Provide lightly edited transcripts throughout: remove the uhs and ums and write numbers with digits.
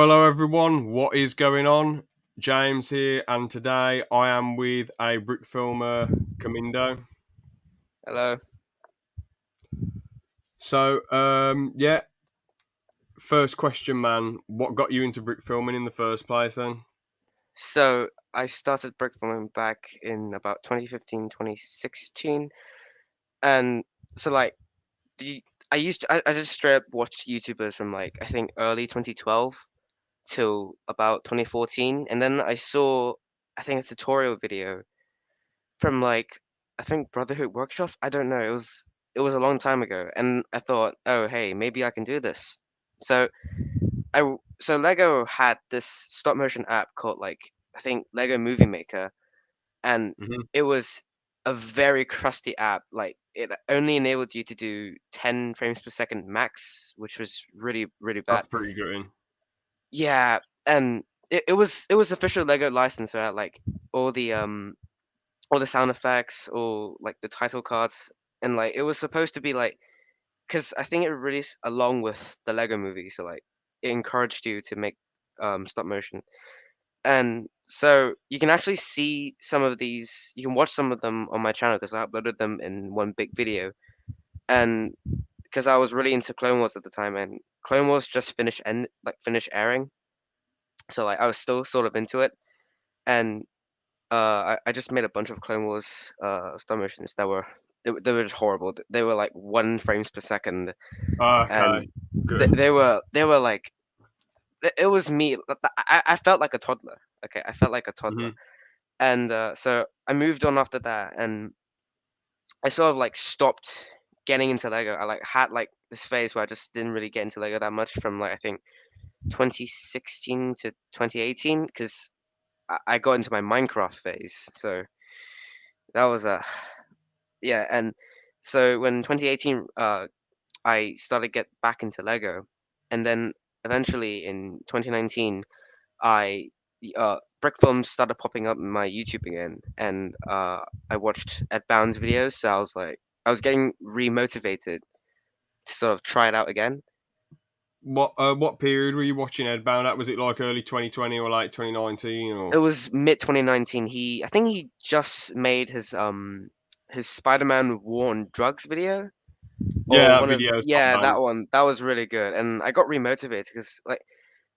Hello everyone, what is going on? James here, and today I am with a brick filmer, Comindo. Hello. So, first question, man. What got you into brick filming in the first place then? So I started brickfilming back in about 2015, 2016. And so like the I just straight up watched YouTubers from like I think early 2012 till about 2014. And then I saw I think a tutorial video from like I think Brotherhood Workshop. I don't know. It was a long time ago. And I thought, oh hey, maybe I can do this. So so Lego had this stop motion app called like I think Lego Movie Maker, and Hmm. it was a very crusty app. Like it only enabled you to do 10 frames per second max, which was really really bad. That's pretty good. Yeah, and it was official Lego license, so it had like all the um all the sound effects, or like the title cards, and like it was supposed to be like because I think it released along with the Lego movie, so like it encouraged you to make stop motion. And so you can actually see some of these. You can watch some of them on my channel because I uploaded them in one big video. And because I was really into Clone Wars at the time, and Clone Wars just finished airing, so like I was still sort of into it. And I just made a bunch of Clone Wars stop motions that were they were just horrible. They were like 1 frames per second, Okay, and good. they were like it was me. I felt like a toddler. Okay, I felt like a toddler. Hmm. And so I moved on after that, and I sort of like stopped getting into Lego. I like had like this phase where I just didn't really get into Lego that much from like I think 2016 to 2018 because I got into my Minecraft phase. So that was a yeah. And so when 2018 I started get back into Lego, and then eventually in 2019 I brick films started popping up in my YouTube again, and I watched Ed Bound's videos. So I was getting remotivated to sort of try it out again. What period were you watching Edbound at? Was it like early 2020 or late 2019 It or? was mid 2019. I think he just made his Spider-Man War on Drugs video, Yeah, or that one of video's top yeah, man. that one. That was really good, and I got remotivated because like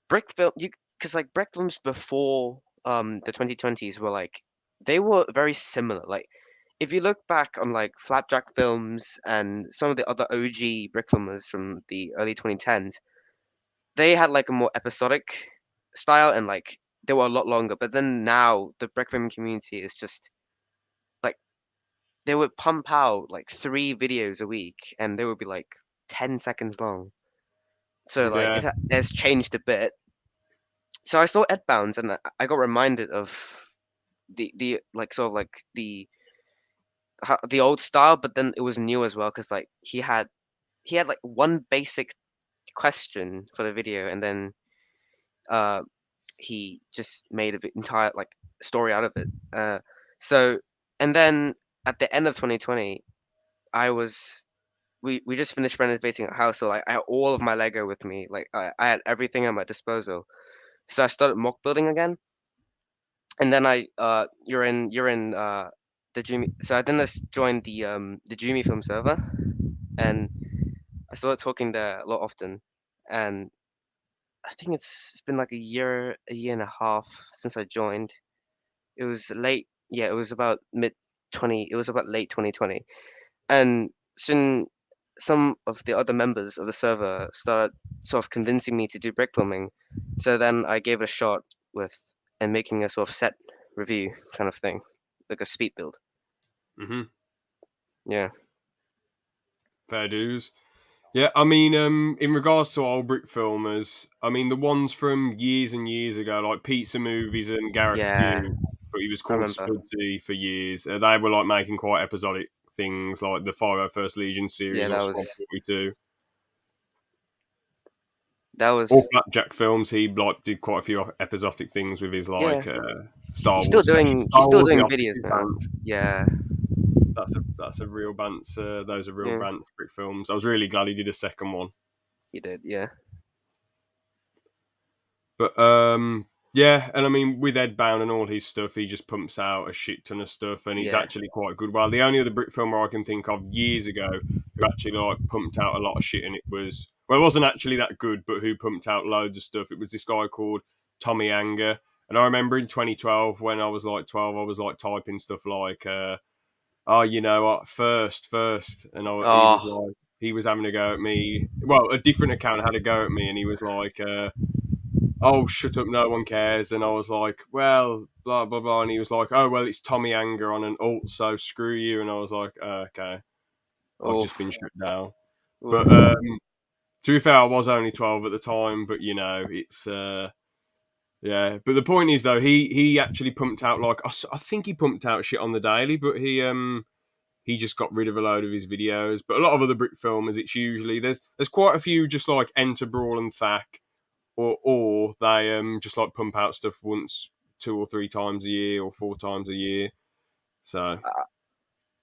brick film you because like brick films before the 2020s were like they were very similar. Like if you look back on like Flapjack films and some of the other OG brick filmers from the early 2010s, they had like a more episodic style, and like they were a lot longer. But then now the brick filming community is just like they would pump out like 3 videos a week, and they would be like 10 seconds long. So like Yeah. it has changed a bit. So I saw Ed Bounds, and I got reminded of the like sort of like the old style, but then it was new as well because like he had like one basic question for the video, and then uh he just made an entire like story out of it. So and then at the end of 2020, I was we just finished renovating a house, so like I had all of my Lego with me, like I had everything at my disposal. So I started mock building again, and then you're in the Jimmy. So I then just joined the Jimmy film server, and I started talking there a lot often. And I think it's been like a year and a half since I joined. It was late, yeah, it was about mid 20, it was about late 2020. And soon some of the other members of the server started sort of convincing me to do brick filming. So then I gave it a shot with and making a sort of set review kind of thing, like a speed build. Hmm. Yeah. Fair dues. Yeah, I mean, in regards to old brick filmers, I mean the ones from years and years ago, like Pizza Movies and Gareth Yeah, Pugh, but he was I called remember. Spudsy for years. They were like making quite episodic things, like the 501st Legion Yeah, series or that Squad was 42. that Or was Blackjack films, he like did quite a few episodic things with his yeah. like Star Wars special. He's Star still Wars, the doing videos Opposite now. Bants. Yeah, That's a real Bants. Those are real yeah, Bants brick films. I was really glad he did a second one. he did. Yeah. But yeah, and I mean with Edbound and all his stuff, he just pumps out a shit ton of stuff, and he's Yeah. actually quite good. Well, the only other Brit filmer I can think of years ago who actually like pumped out a lot of shit, and it was well, it wasn't actually that good, but who pumped out loads of stuff. It was this guy called Tommy Anger, and I remember in 2012 when I was like 12, I was like typing stuff like, "Oh, you know what? First," and he was Oh, like, he was having a go at me. Well, a different account had a go at me, and he was like. Oh, shut up, no one cares. And I was like, well, blah, blah, blah. And he was like, oh, well, it's Tommy Anger on an alt, so screw you. And I was like, okay, I've just been oof, shut down. But oof. to be fair, I was only 12 at the time, but it's, yeah. But the point is, though, he actually pumped out, like, I think he pumped out shit on the daily, but he just got rid of a load of his videos. But a lot of other Brit filmers, it's usually, there's quite a few just like Enter, Brawl, and Thack or they just like pump out stuff once, 2 or 3 times a year, or 4 times a year. So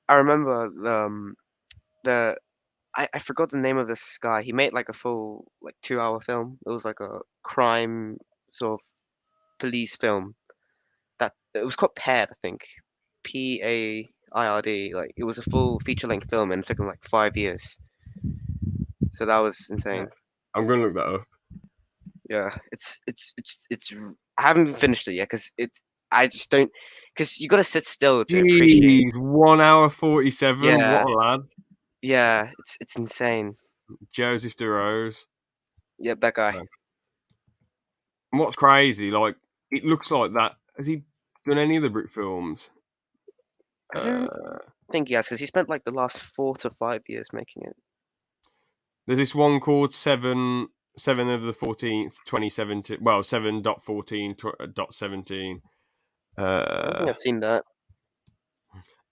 I remember the I forgot the name of this guy. He made like a full like 2 hour film. It was like a crime sort of police film. That it was called Paired, I think. Paired. Like it was a full feature length film and it took him like 5 years. So that was yeah, insane. I'm gonna look that up. Yeah, I haven't even finished it yet because it's I just don't because you got to sit still to appreciate. Jeez, 1 hour 47. What Yeah, a lad, yeah, it's insane. Joseph DeRose. Yep, that guy. And what's crazy, like it looks like that. Has he done any of the Brit films? I don't Uh, think he has because he spent like the last 4 to 5 years making it. there's this one called Seven of the 14th 2017. Well, 7.14.17. I don't think Uh, I've seen that.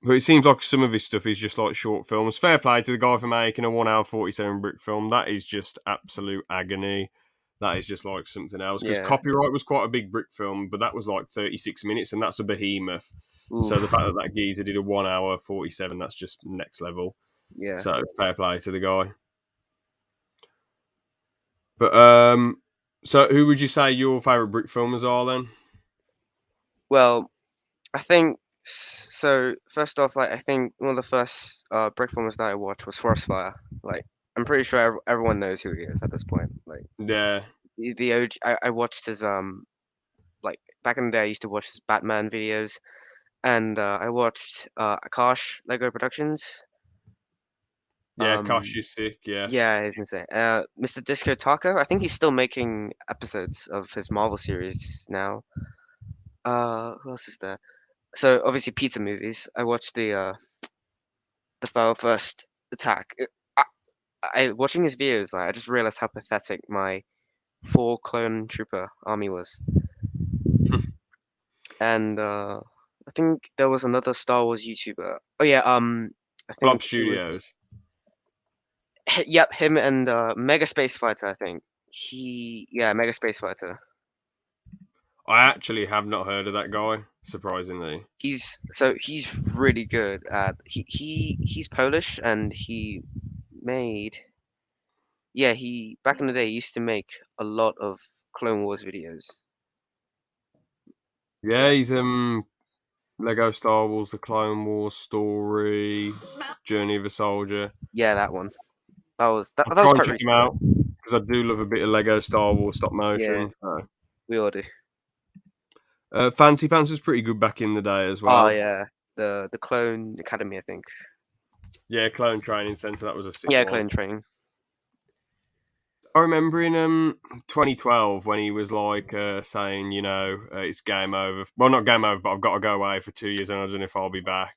But it seems like some of his stuff is just like short films. Fair play to the guy for making a 1 hour 47 Brit film. That is just absolute agony. That is just like something else. Because Yeah. Copyright was quite a big Brit film, but that was like 36 minutes, and that's a behemoth. So the Oof. fact that that geezer did a 1 hour 47, that's just next level. Yeah. So fair play to the guy. But so who would you say your favourite Brit filmers are then? Well, I think so. First off, like I think one of the first brick films that I watched was Forest Fire. Like I'm pretty sure everyone knows who he is at this point. Like Yeah, the OG, I watched his like back in the day I used to watch his Batman videos, and I watched Akash Lego Productions. yeah, Kosh Um, is sick. Yeah, yeah, he's insane. Mr. Disco Taco. I think he's still making episodes of his Marvel series now. Who else is there? So obviously pizza movies. I watched the File First Attack. Watching his videos, like I just realized how pathetic my four clone trooper army was. And I think there was another Star Wars YouTuber. Oh yeah, I Blob think it was Studios. yep, him and Mega Space Fighter. I think yeah, Mega Space Fighter. I actually have not heard of that guy, surprisingly. He's really good at he's Polish and he made he back in the day he used to make a lot of Clone Wars videos. Yeah, Yeah, he's Lego Star Wars, The Clone Wars story, Journey of a Soldier. yeah, that one. I'll That was try and quite check him recent out though. because I do love a bit of Lego Star Wars stop Yeah, motion. So. we all do. Fancy Pants was pretty good back in the day as Oh well. yeah, the Clone Academy, I think. Yeah, Clone Training Center, that was a sick Yeah, one. Clone Training. I remember in 2012 when he was like saying, it's game over. Well, not game over, but I've got to go away for 2 years and I don't know if I'll be back.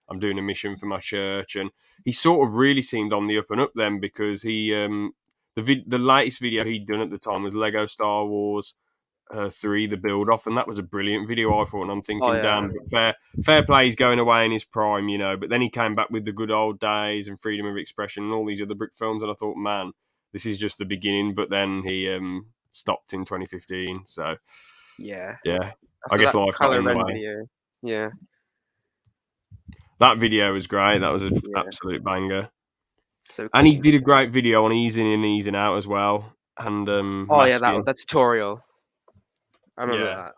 I'm doing a mission for my church, and he sort of really seemed on the up and up then because the latest video he'd done at the time was Lego Star Wars 3, the build off, and that was a brilliant video I thought. And I'm Oh thinking, yeah, damn, but fair play, he's going away in his prime, But then he came back with the good old days and freedom of expression and all these other Brick films, and I thought, man, this is just the beginning. But then he stopped in 2015, so yeah. yeah, I After guess that life got Kylo in the Ren way. video, yeah, That video was great. That was an yeah, absolute banger. so And he clean. did a great video on easing in, easing out as well, and Oh yeah, masking. that tutorial. I remember Yeah, that.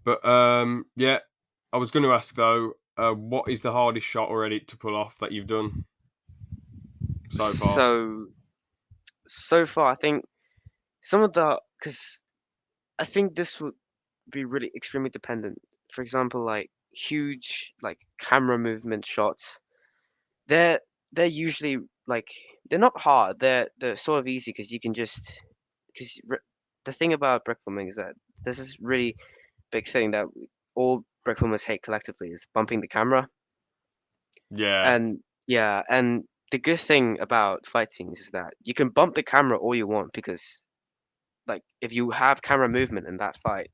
but yeah, I was going to ask though, what is the hardest shot or edit to pull off that you've done so far? So so far, I think some of the because I think this would be really extremely dependent. For example, like huge like camera movement shots. They're they're usually like they're not hard. They're sort of easy because you can just because the thing about brick filming is that there's this really big thing that all brick filmers hate collectively is bumping the camera. Yeah, And yeah, and the good thing about fight scenes is that you can bump the camera all you want because like if you have camera movement in that fight,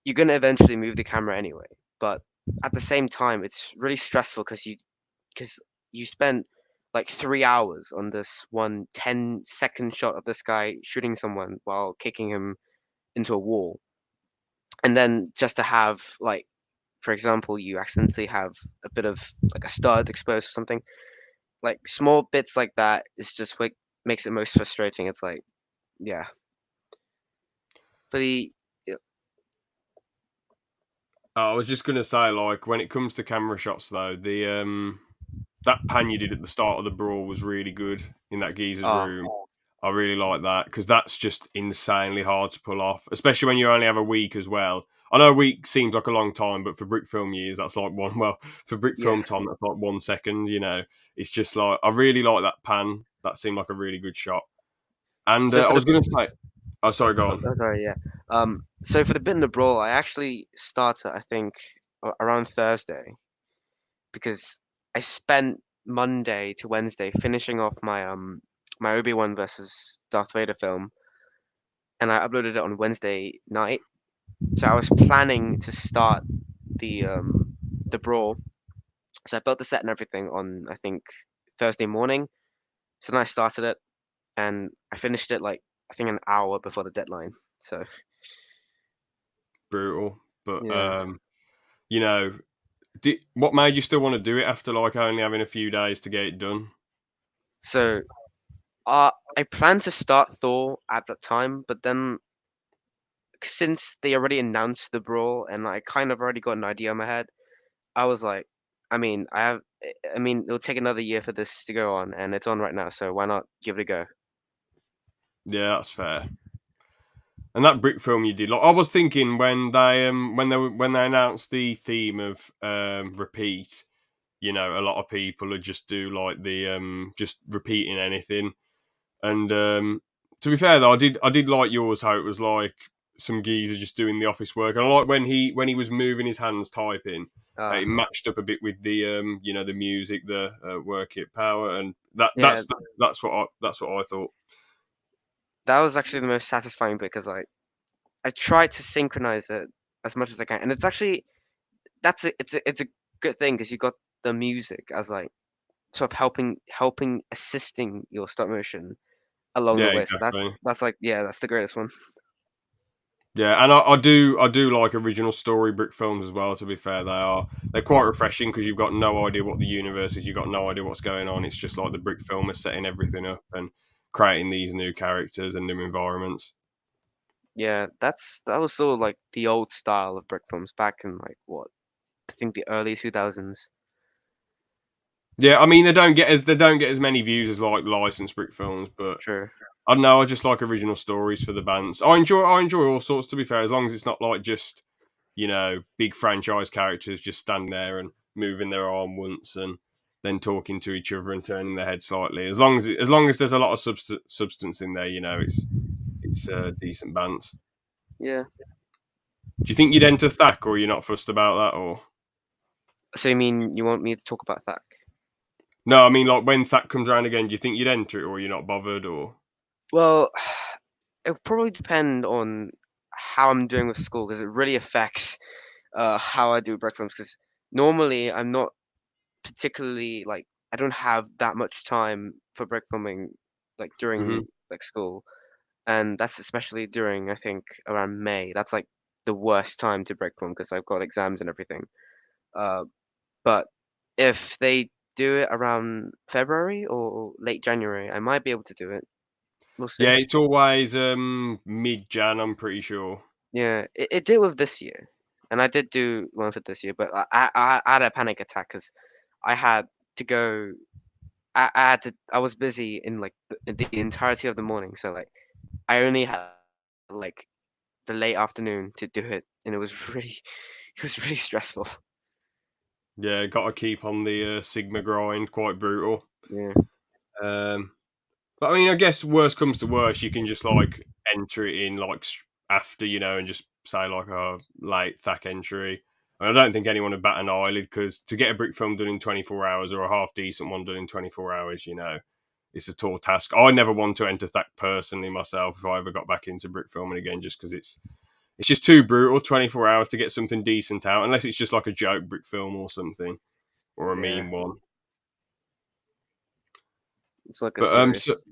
you're gonna eventually move the camera anyway. But at the same time, it's really stressful because you spent like 3 hours on this one 10-second shot of this guy shooting someone while kicking him into a wall, and then just to have like, for example, you accidentally have a bit of like a stud exposed or something. Like small bits like that is just what makes it most frustrating. It's like, yeah, pretty, yeah, I was just going to say, like, when it comes to camera shots though, the that pan you did at the start of the brawl was really good in that geezer's oh, room. I really like that because that's just insanely hard to pull off, especially when you only have a week as well. I know a week seems like a long time, but for brick film years, that's like one. Well, for brick yeah. film time, that's like 1 second. It's just like I really like that pan. That seemed like a really good shot. And So I for was the going to say, oh, sorry, go on. sorry, yeah. So for the bit in the brawl, I actually started, I think, around Thursday because I spent Monday to Wednesday finishing off my Obi-Wan versus Darth Vader film, and I uploaded it on Wednesday night. So I was planning to start the brawl. So I built the set and everything on I think Thursday morning. So then I started it and I finished it like I think an hour before the deadline. So Brutal, but yeah. you know, what made you still want to do it after like only having a few days to get it done? So I planned to start Thor at that time, but then since they already announced the brawl and I kind of already got an idea in my head, I was like, I mean, it'll take another year for this to go on, and it's on right now, so why not give it a go? Yeah, that's fair. And that brick film you did, like I was thinking when they announced the theme of repeat, a lot of people would just do like the just repeating anything. And to be fair though, I did like yours how it was like some geezer just doing the office work. And I like when he was moving his hands typing, Uh, it matched up a bit with the the music, the work it power, and that yeah, that's what I thought. that was actually the most satisfying bit because like I tried to synchronize it as much as I can, and it's actually it's a good thing because you got the music as like sort of helping assisting your stop motion along the Yeah, way. So exactly. that's like yeah, that's the greatest one. Yeah, and I do like original story brick films as well. To be fair, they're quite refreshing because you've got no idea what the universe is, you've got no idea what's going on. It's just like the brick film is setting everything up and creating these new characters and new environments. Yeah, that was sort of like the old style of brick films back in like what I think the early 2000s. Yeah, I mean they don't get as many views as like licensed brick films, but Sure. I don't know. I just like original stories for the bands. I enjoy all sorts. To be fair, as long as it's not like just big franchise characters just standing there and moving their arm once and then talking to each other and turning their head slightly. As long as there's a lot of substance in there, it's decent bands. Yeah. Do you think you'd enter Thack, or you're not fussed about that? Or So you mean you want me to talk about that? no, I mean like when Thack comes around again, do you think you'd enter it, or you're not bothered? Or Well, it'll probably depend on how I'm doing with school because it really affects how I do break films. Because normally I'm not particularly like I don't have that much time for break filming like during hmm like school, and that's especially during I think around May. That's like the worst time to break film because I've got exams and everything. Uh, but if they do it around February or late January, I might be able to do it. We'll see. Yeah, it's always mid-Jan, I'm pretty sure. Yeah, it did with this year, and I did do one for this year, but I had a panic attack because I had to go. I had to. I was busy in like the entirety of the morning, so like I only had like the late afternoon to do it, and it was really it was really stressful. Yeah, got to keep on the Sigma grind, quite brutal. Yeah, Um, but I mean, I guess worst comes to worst, you can just like enter it in like after, and just say like a late thack entry. And I don't think anyone would bat an eyelid because to get a brick film done in 24 hours or a half decent one done in 24 hours, it's a tall task. I never want to enter thack personally myself if I ever got back into brick filming again, just because it's just too brutal. 24 hours to get something decent out, unless it's just like a joke brick film or something or a yeah, meme one. it's like a But so serious.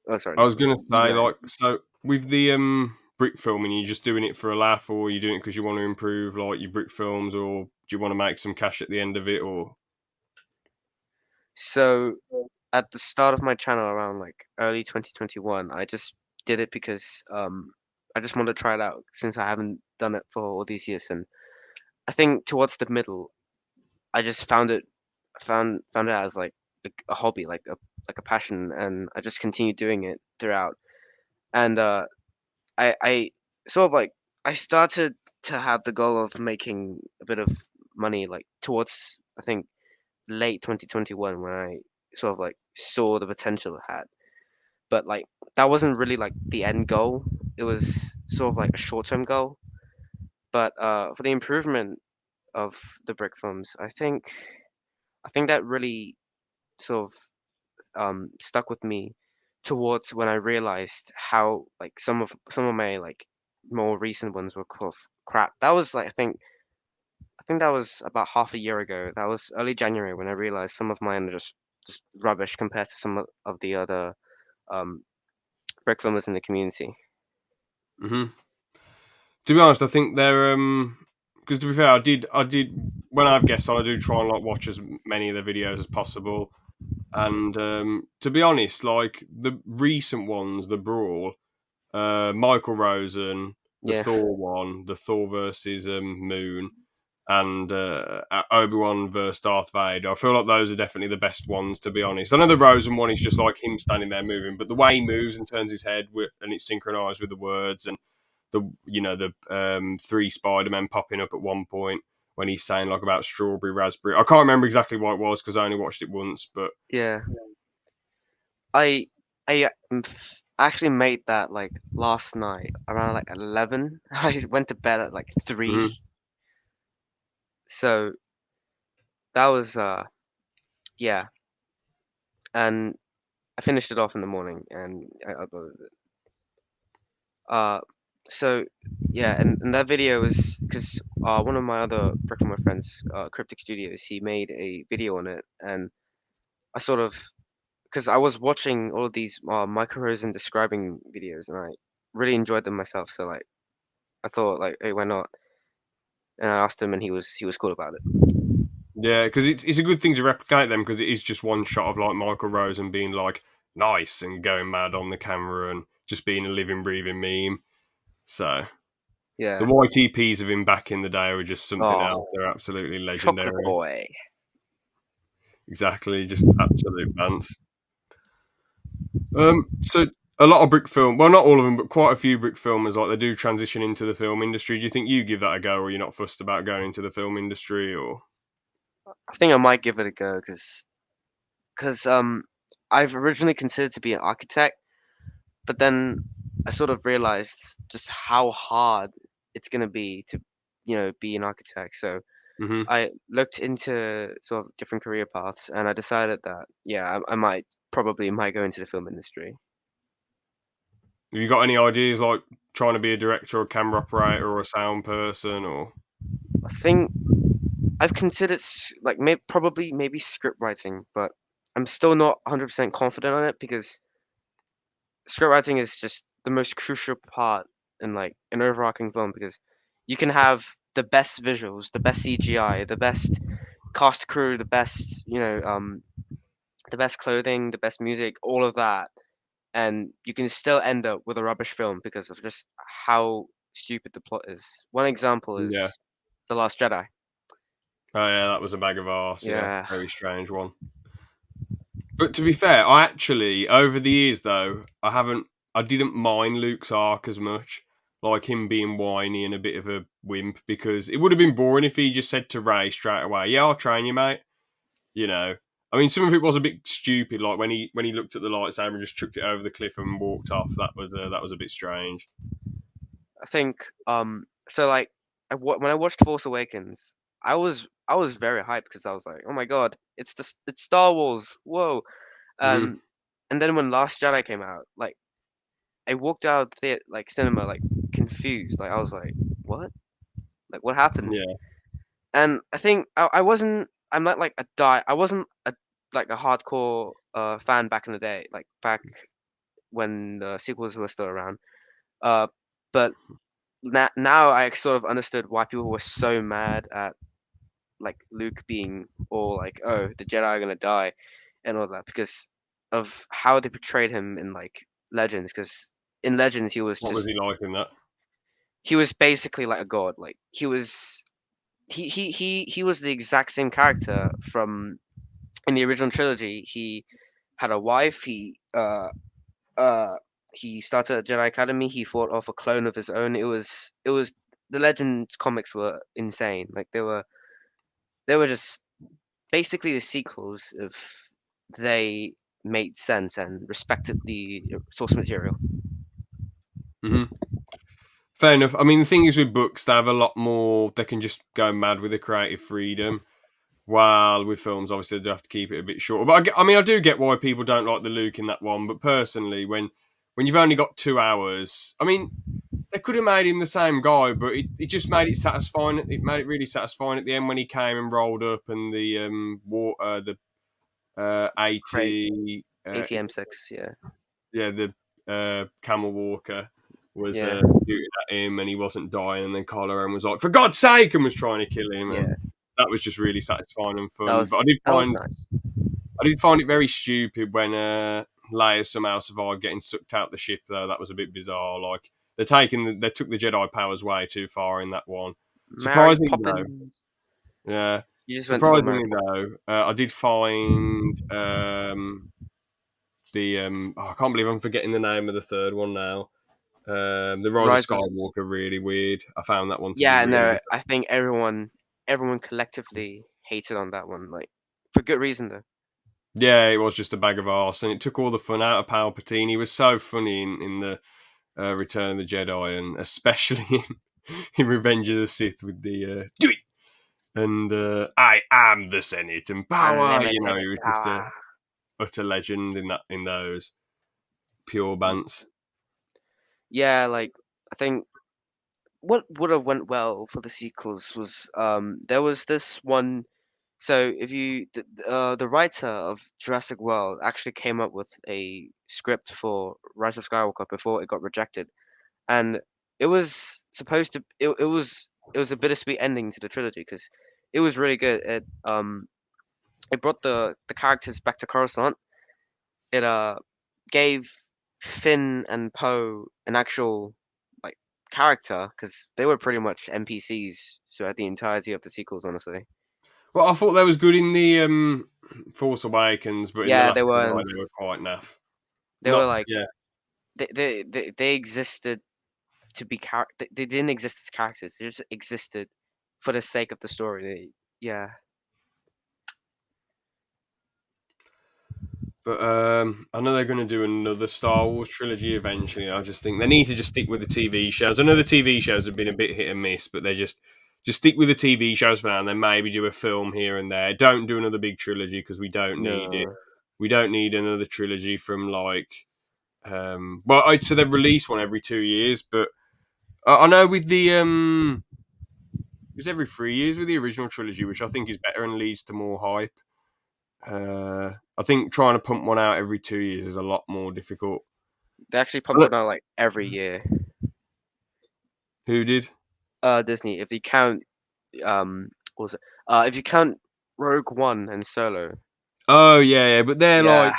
Oh, sorry, I no, was gonna you say go ahead. like so with the brick filming, you just doing it for a laugh, or are you doing it because you want to improve like your brick films, or do you want to make some cash at the end of it, or So at the start of my channel, around like early 2021, I just did it because I just wanted to try it out since I haven't done it for all these years, and I think towards the middle, I just found it as like a hobby, like a passion, and I just continued doing it throughout. And I sort of like I started to have the goal of making a bit of money like towards I think late 2021 when I sort of like saw the potential it had. But like that wasn't really like the end goal. It was sort of like a short-term goal. But for the improvement of the brick films, I think that really sort of stuck with me towards when I realized how like some of my like more recent ones were crap. That was like I think that was about half a year ago. That was early January when I realized some of mine are just rubbish compared to some of the other um brick filmers in the community. hmm to be honest, I think they're because to be fair, I did when I have guests on, I do try and like watch as many of their videos as possible. And to be honest, like the recent ones, the Brawl, Michael Rosen, the Yeah, Thor one, the Thor versus Moon, and Obi Wan versus Darth Vader. I feel like those are definitely the best ones, to be honest. I know the Rosen one is just like him standing there moving, but the way he moves and turns his head and it's synchronized with the words and the three Spider Men popping up at one point when he's saying like about strawberry, raspberry. I can't remember exactly what it was because I only watched it once, but yeah. I actually made that like last night around like 11. I went to bed at like 3. mhm. So that was yeah, and I finished it off in the morning and I uploaded it. Uh, so yeah, and that video was because one of my other Brickman friends, Cryptic Studios, he made a video on it, and I sort of because I was watching all of these micros and describing videos, and I really enjoyed them myself. So like I thought like, hey, why not? And I asked him, and he was cool about it. Yeah, because it's a good thing to replicate them because it is just one shot of like Michael Rosen being like nice and going mad on the camera and just being a living, breathing meme. So the Yeah. YTPs of him back in the day were just something else. Oh, They're absolutely chocolate legendary. boy. Exactly, just absolute pants. So a lot of brick film, well, not all of them, but quite a few brick filmers, like they do transition into the film industry. Do you think you give that a go, or you're not fussed about going into the film industry, or? I think I might give it a go because I've originally considered to be an architect, but then I sort of realized just how hard it's gonna be to, be an architect. So hmm I looked into sort of different career paths, and I decided that yeah, I might go into the film industry. Have you got any ideas, like trying to be a director, or a camera operator, or a sound person, or? I think I've considered like probably maybe script writing, but I'm still not 100% confident on it because script writing is just the most crucial part in like an overarching film because you can have the best visuals, the best CGI, the best cast crew, the best clothing, the best music, all of that. and you can still end up with a rubbish film because of just how stupid the plot is. One example Yeah. is The Last Jedi. Oh yeah, that was a bag of arse. Yeah, Yeah, very strange one. But to be fair, I actually over the years though, I didn't mind Luke's arc as much, like him being whiny and a bit of a wimp, because it would have been boring if he just said to Ray straight away, "Yeah, I'll train you, mate." You know, I mean, some of it was a bit stupid, like when he looked at the lightsaber and just chucked it over the cliff and walked off. That was a bit strange. I think so like when I watched Force Awakens, I was very hyped because I was like, oh my god, it's Star Wars, whoa! Hmm. Um, and then when Last Jedi came out, like I walked out of the like cinema like confused, like I was like, what? Like what happened? Yeah. And I think I wasn't. I'm not like a die. I wasn't a like a hardcore fan back in the day, like back when the sequels were still around. Uh, but now I sort of understood why people were so mad at like Luke being all like, "Oh, the Jedi are gonna die," and all that because of how they portrayed him in like Legends. Because in Legends, What was he like in that? he was basically like a god. Like he was the exact same character from in the original trilogy. He had a wife. Uh he started at Jedi Academy. He fought off a clone of his own. It was the Legends comics were insane. Like they were just basically the sequels of they made sense and respected the source material. Hmm. Fair enough. I mean, the thing is with books, they have a lot more. They can just go mad with the creative freedom. While with films, obviously, they have to keep it a bit shorter. But I mean, I do get why people don't like the Luke in that one. But personally, when you've only got 2 hours, I mean, they could have made him the same guy, but it just made it satisfying. It made it really satisfying at the end when he came and rolled up and the 80 Great. ATM6, yeah. yeah, the Camel Walker was Yeah. shooting at him and he wasn't dying. And then Kylo Ren was like, "For God's sake!" and was trying to kill him, and Yeah. that was just really satisfying and That fun. But was that was nice. I did find it very stupid when Leia somehow survived getting sucked out the ship. Though that was a bit bizarre. Like they took the Jedi powers way too far in that one. Mary Surprisingly though, Poppins. yeah. You just went for Mary Surprisingly Poppins. though, I did find I can't believe I'm forgetting the name of the third one now. The Rise of Rise of Skywalker really weird. I found that one to be Yeah, really no, I think everyone collectively hated on that one, like for good reason though. yeah, it was just a bag of arse, and it took all the fun out of Palpatine. He was so funny in the Return of the Jedi, and especially in Revenge of the Sith with the do it and I am the Senate and power. You know, Unlimited he was just a power. utter legend in those pure bants. Yeah, like I think what would have went well for the sequels was there was this one. So if you the writer of Jurassic World actually came up with a script for Rise of Skywalker before it got rejected, and it was supposed to it was a bittersweet ending to the trilogy because it was really good. It brought the characters back to Coruscant. It gave Finn and Poe an actual like character because they were pretty much NPCs throughout the entirety of the sequels, honestly. Well, I thought they was good in the Force Awakens, but in the Yeah, Last Jedi they were quite naff. they were Not like yeah. they existed to be they didn't exist as characters. They just existed for the sake of the story. Yeah, But I know they're going to do another Star Wars trilogy eventually. I just think they need to just stick with the TV shows. I know the TV shows have been a bit hit and miss, but they just stick with the TV shows for now, and then maybe do a film here and there. Don't do another big trilogy because we don't need it. no, We don't need another trilogy from like. Well, I'd say they've released one every 2 years, but I know with the it was every 3 years with the original trilogy, which I think is better and leads to more hype. I think trying to pump one out every 2 years is a lot more difficult. they actually pumped one out like every year. Who did? Disney, if you count what was it? If you count Rogue One and Solo, Oh yeah, yeah, but they're yeah, like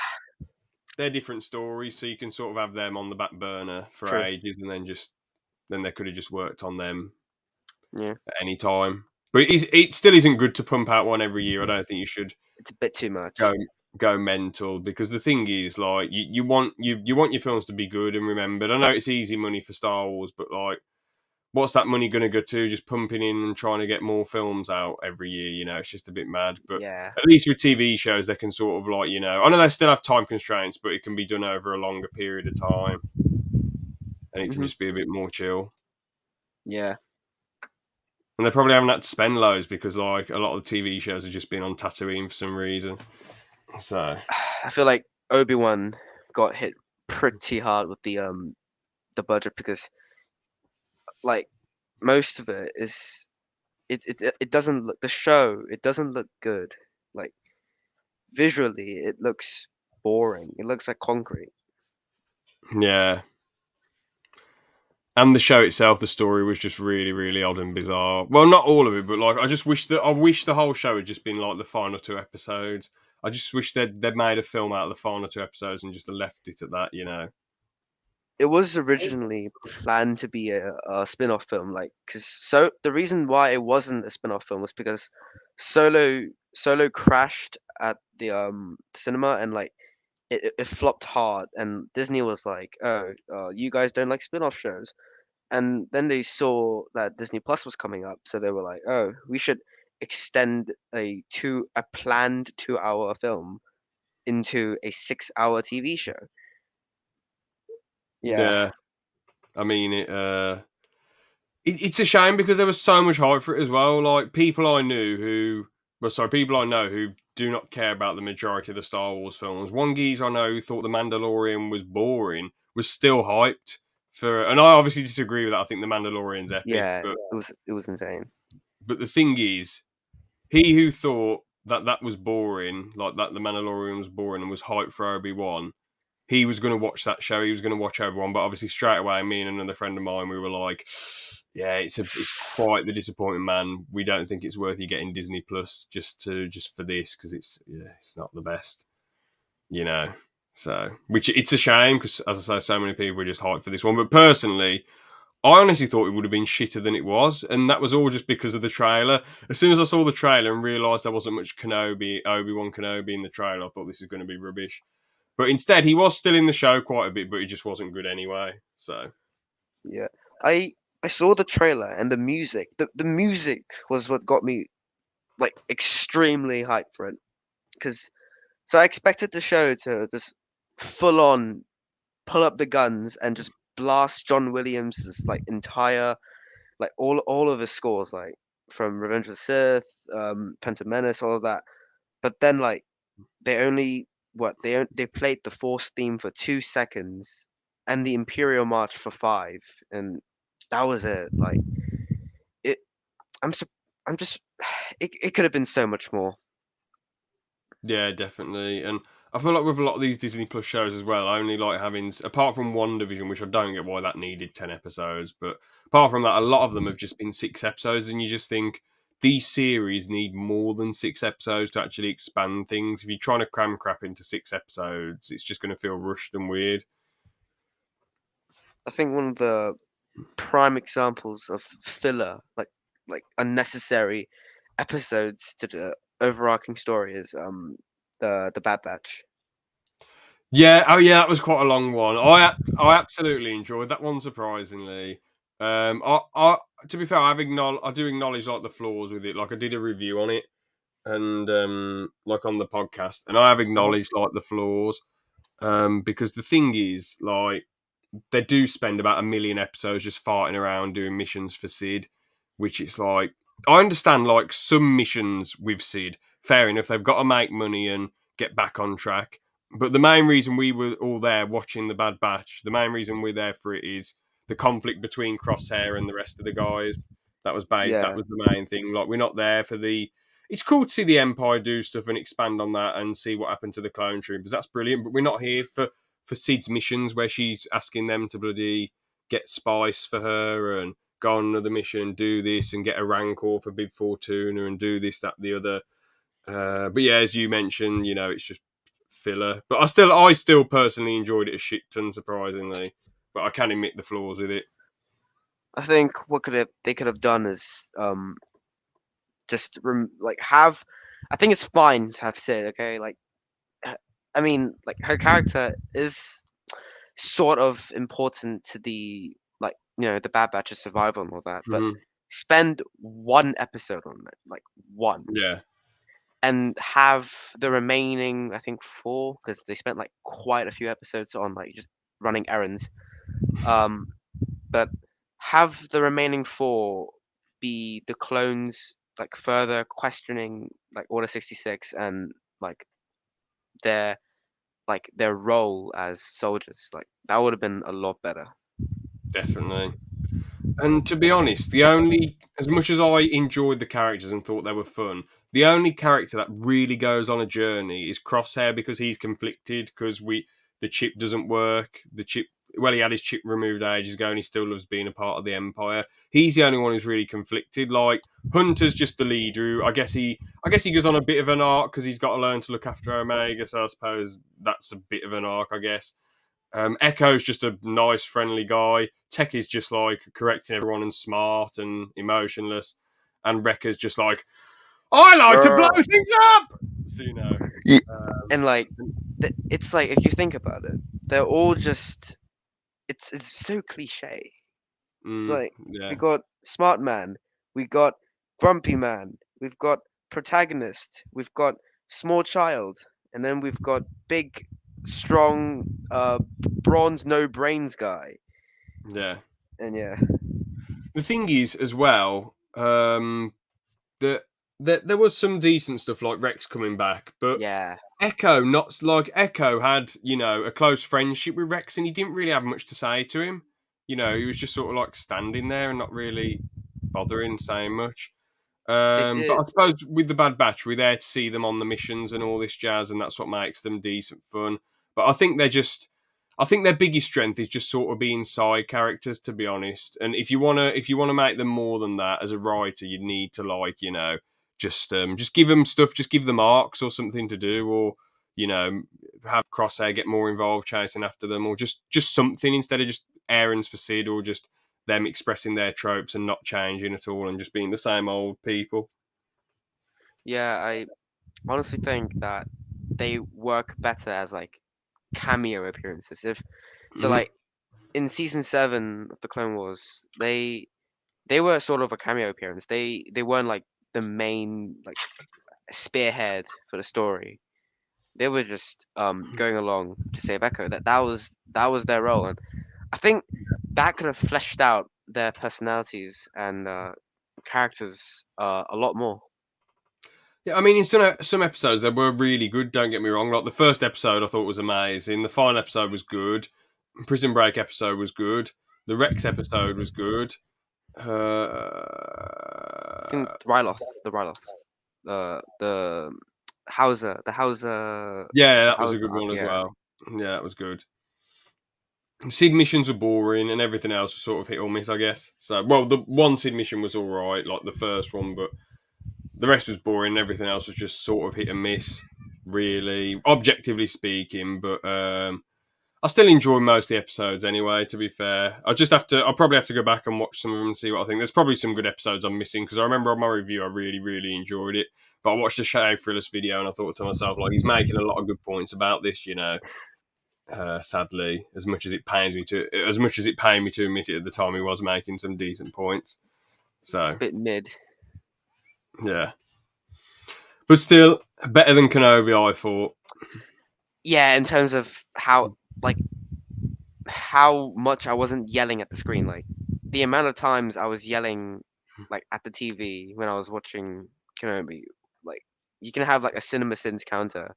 they're different stories, so you can sort of have them on the back burner for True. ages, and then they could have just worked on them Yeah, at any time. But it still isn't good to pump out one every year. I don't think you should it's a bit too go much. go mental, because the thing is, like, you want your films to be good and remembered. I know it's easy money for Star Wars, but like, what's that money going to go to? Just pumping in and trying to get more films out every year. It's just a bit mad. But Yeah. at least with TV shows, they can sort of, like, I know they still have time constraints, but it can be done over a longer period of time, and it can Hmm. just be a bit more chill. Yeah. And they probably haven't had to spend loads because, like, a lot of the TV shows have just been on Tatooine for some reason. So I feel like Obi-Wan got hit pretty hard with the budget because like most of it is it doesn't look, the show, it doesn't look good. Like visually it looks boring. It looks like concrete. yeah, and the show itself, the story was just really, really odd and bizarre. Well, not all of it, but like, I wish the whole show had just been like the final two episodes. I just wish they'd made a film out of the final two episodes and just left it at that. It was originally planned to be a spin-off film, like because so the reason why it wasn't a spin-off film was because Solo crashed at the cinema and like it flopped hard and Disney was like, oh, you guys don't like spin-off shows. And then they saw that Disney Plus was coming up, so they were like, "Oh, we should extend a planned 2 hour film into a 6 hour TV show." Yeah, Yeah, I mean it's a shame because there was so much hype for it as well. Like, people I know who do not care about the majority of the Star Wars films. One geezer I know who thought The Mandalorian was boring was still hyped for, and I obviously disagree with that. I think The Mandalorian's epic, yeah, but it was insane. the thing is, he who thought that was boring, like that The Mandalorian was boring and was hyped for Obi-Wan, he was going to watch that show. He was going to watch Obi-Wan, but obviously straight away, me and another friend of mine, we were like, "Yeah, it's quite the disappointment, man. We don't think it's worth you getting Disney Plus just for this, because it's not the best." So, which it's a shame because, as I say, so many people were just hyped for this one. But personally, I honestly thought it would have been shitter than it was, and that was all just because of the trailer. As soon as I saw the trailer and realised there wasn't much Obi-Wan Kenobi in the trailer, I thought this is going to be rubbish. But instead, he was still in the show quite a bit, but he just wasn't good anyway. So Yeah, I I saw the trailer and the music. The music was what got me like extremely hyped for it. Because so I expected the show to just full on pull up the guns and just blast John Williams' like entire like all of his scores, like from Revenge of the Sith, Phantom Menace, all of that. But then like they only they played the Force theme for 2 seconds and the Imperial March for five, and that was it. Like it, I'm sup- I'm just it could have been so much more. yeah, definitely. And I feel like with a lot of these Disney Plus shows as well, I only like having, apart from WandaVision, which I don't get why that needed 10 episodes, but apart from that, a lot of them have just been 6 episodes, and you just think these series need more than 6 episodes to actually expand things. If you're trying to cram crap into 6 episodes, it's just going to feel rushed and weird. I think one of the prime examples of filler, like unnecessary episodes to the overarching story is the Bad Batch. Yeah, oh yeah, that was quite a long one. I absolutely enjoyed that one, surprisingly. I to be fair, I do acknowledge like the flaws with it. Like, I did a review on it, and like on the podcast, and I have Uh-huh. acknowledged like the flaws. Because the thing is, like, they do spend about a million episodes just farting around doing missions for Sid, which is like, I understand like some missions with Sid, fair enough, they've got to make money and get back on track. But the main reason we were all there watching the Bad Batch, the main reason we're there for it is the conflict between Crosshair and the rest of the guys. That Yeah, was the main thing. Like, we're not there for the. It's cool to see the Empire do stuff and expand on that and see what happened to the clone troopers. That's brilliant. But we're not here for Sid's missions where she's asking them to bloody get spice for her and go on another mission and do this and get a rancor for Big Fortuna and do this, that, the other. But yeah, as you mentioned, it's just filler. But I still personally enjoyed it a shit ton, surprisingly. But I can admit the flaws with it. I think what could have they could have done is just like have. I think it's fine to have Sid. Okay, like I mean, like her character is sort of important to the like the Bad Batch's survival and all that, but Hmm. spend one episode on it, like one, Yeah, and have the remaining I think four because they spent like quite a few episodes on like just running errands. Um, but have the remaining four be the clones like further questioning like Order 66 and like their their role as soldiers. Like that would have been a lot better. definitely. And to be honest, the only, as much as I enjoyed the characters and thought they were fun, the only character that really goes on a journey is Crosshair because he's conflicted because the chip doesn't work. The chip, well, he had his chip removed ages ago and he still loves being a part of the Empire. He's the only one who's really conflicted. Like Hunter's just the leader. I guess he goes on a bit of an arc because he's got to learn to look after Omega. So I suppose that's a bit of an arc, I guess. Echo's just a nice, friendly guy. Tech is just like correcting everyone and smart and emotionless. And Wrecker's just like, I like to blow Grr. things up! So, Ye- um, And like it's like if you think about it, they're all just it's so cliche. It's like we yeah, got smart man, we got grumpy man, we've got protagonist, we've got small child, and then we've got big, strong, bronze no brains guy. yeah. And yeah, The thing is, as well, that there was some decent stuff like Rex coming back, but yeah, Echo, not like Echo had, a close friendship with Rex and he didn't really have much to say to him. He was just sort of like standing there and not really bothering saying much. they But did. I suppose with the Bad Batch, we're there to see them on the missions and all this jazz, and that's what makes them decent fun. But I think their biggest strength is just sort of being side characters, to be honest. And if you wanna make them more than that as a writer, you need to just give them stuff, just give them arcs or something to do, or you know, have Crosshair get more involved chasing after them, or just something instead of just errands for Sid, or just them expressing their tropes and not changing at all and just being the same old people. Yeah, I honestly think that they work better as like cameo appearances. If so, Hmm. like in season 7 of the Clone Wars, they were sort of a cameo appearance. They weren't like the main like spearhead for the story. They were just going along to save Echo. That was their role, and I think that could have fleshed out their personalities and characters a lot more. Yeah, I mean, in some episodes they were really good. Don't get me wrong. Like the first episode, I thought was amazing. The final episode was good. Prison Break episode was good. The Rex episode was good. I think Ryloth, the Ryloth, the Yeah, the that was a Hauser good arc. one as Yeah, well. Yeah, that was good. Sid missions were boring, and everything else was sort of hit or miss, I guess. So, well, the one Sid mission was all right, like the first one, but the rest was boring. And everything else was just sort of hit and miss, really, objectively speaking. But I still enjoy most of the episodes anyway. To be fair, I'll probably have to go back and watch some of them and see what I think. There's probably some good episodes I'm missing because I remember on my review I really, really enjoyed it. But I watched the Shadow Thrillers video and I thought to myself, like, he's making a lot of good points about this. Sadly, as much as it pained me to admit it at the time, he was making some decent points. it's a So bit mid. yeah, but still better than Kenobi, I thought. Yeah, in terms of like how much I wasn't yelling at the screen. Like the amount of times I was yelling like at the TV when I was watching Kenobi. Like you can have like a cinema sins counter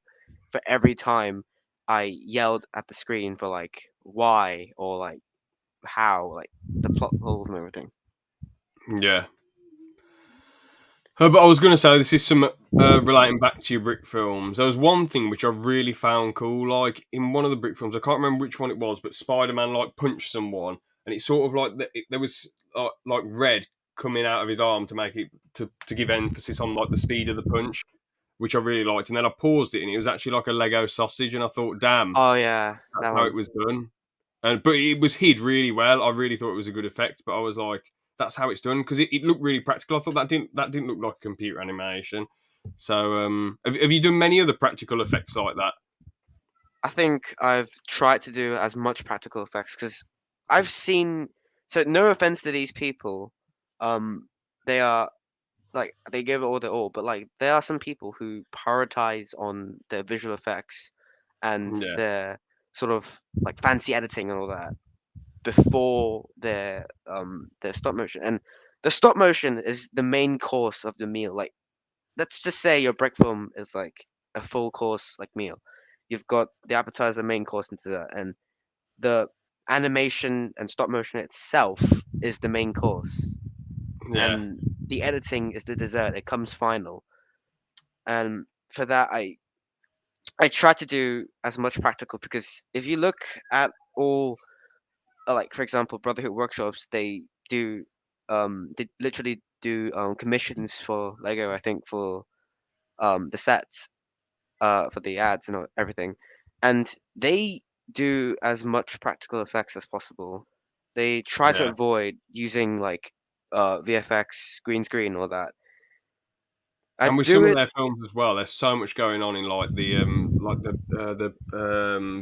for every time I yelled at the screen for like why or like how, like the plot holes and everything. Yeah. But I was going to say, this is some relating back to your Brick films. There was one thing which I really found cool. Like in one of the Brick films, I can't remember which one it was, but Spider-Man like punched someone, and it's sort of like there was like red coming out of his arm to make it to give emphasis on like the speed of the punch. which I really liked. And then I paused it, and it was actually like a Lego sausage, and I thought, damn, Oh yeah, that's that how it one. was done. And but it was hid really well. I really thought it was a good effect, but I was like, that's how it's done because it looked really practical. I thought that didn't look like computer animation. So, have you done many other practical effects like that? I think I've tried to do as much practical effects because I've seen. So no offense to these people, um, they are like they give it all their all, but like there are some people who prioritize on their visual effects and Yeah, their sort of like fancy editing and all that before their stop motion. And the stop motion is the main course of the meal. Like let's just say your break film is like a full course like meal. You've got the appetizer, main course, and dessert, and the animation and stop motion itself is the main course, yeah, and the editing is the dessert. It comes final, and for that, I try to do as much practical because if you look at all, like for example, Brotherhood workshops, they literally do commissions for Lego. I think for the sets for the ads and everything, and they do as much practical effects as possible. They try to yeah. avoid using like VFX, green screen, all that. I And with do some of it. their films as well, there's so much going on in the